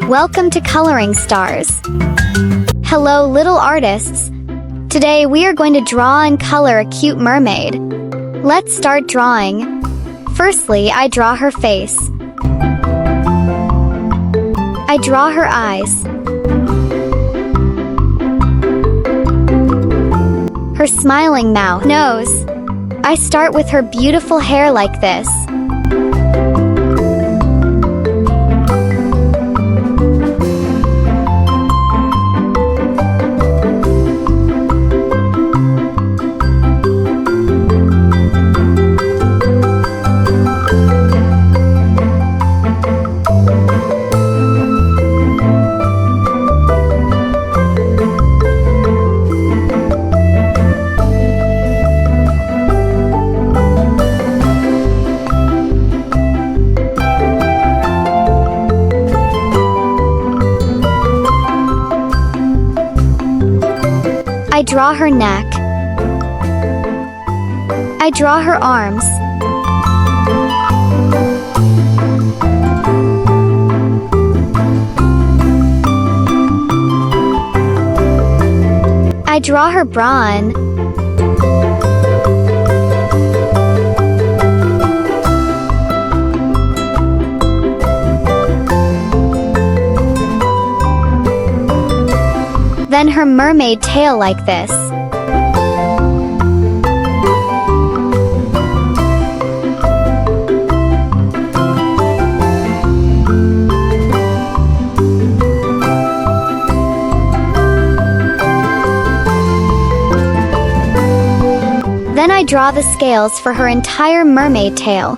Welcome to Coloring Stars. Hello, little artists. Today we are going to draw and color a cute mermaid. Let's start drawing. Firstly, I draw her face. I draw her eyes. Her smiling mouth, nose. I start with her beautiful hair like this. I draw her neck. I draw her arms. I draw her brawn. Then her mermaid tail like this. Then I draw the scales for her entire mermaid tail.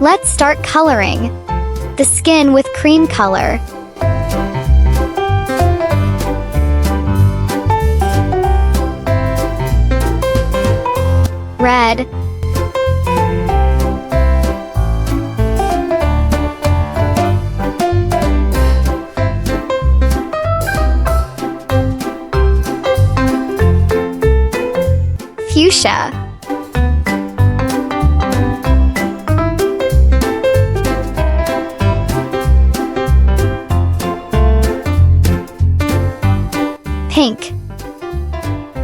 Let's start coloring the skin with cream color. Red. Fuchsia. Pink,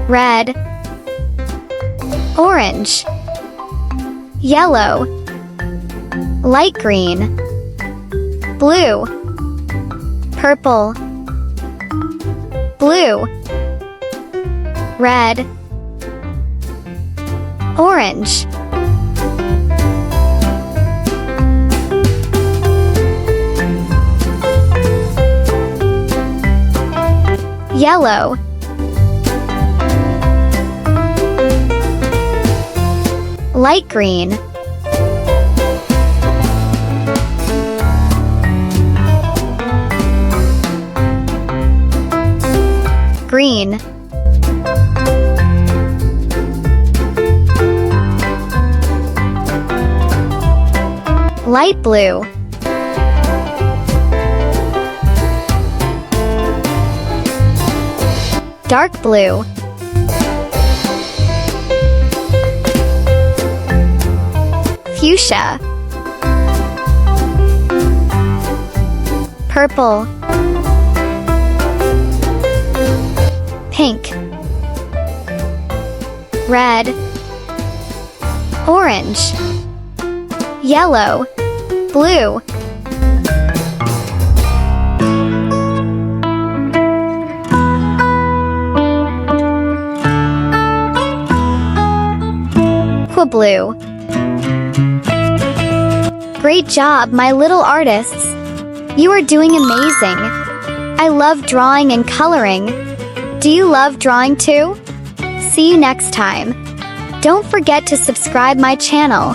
red, orange, yellow, light green, blue, purple, blue, red, orange. Yellow, light green, green, light blue, dark blue, fuchsia, purple, pink, red, orange, yellow, blue. Blue. Great job, my little artists! You are doing amazing. I love drawing and coloring. Do you love drawing too? See you next time. Don't forget to subscribe my channel.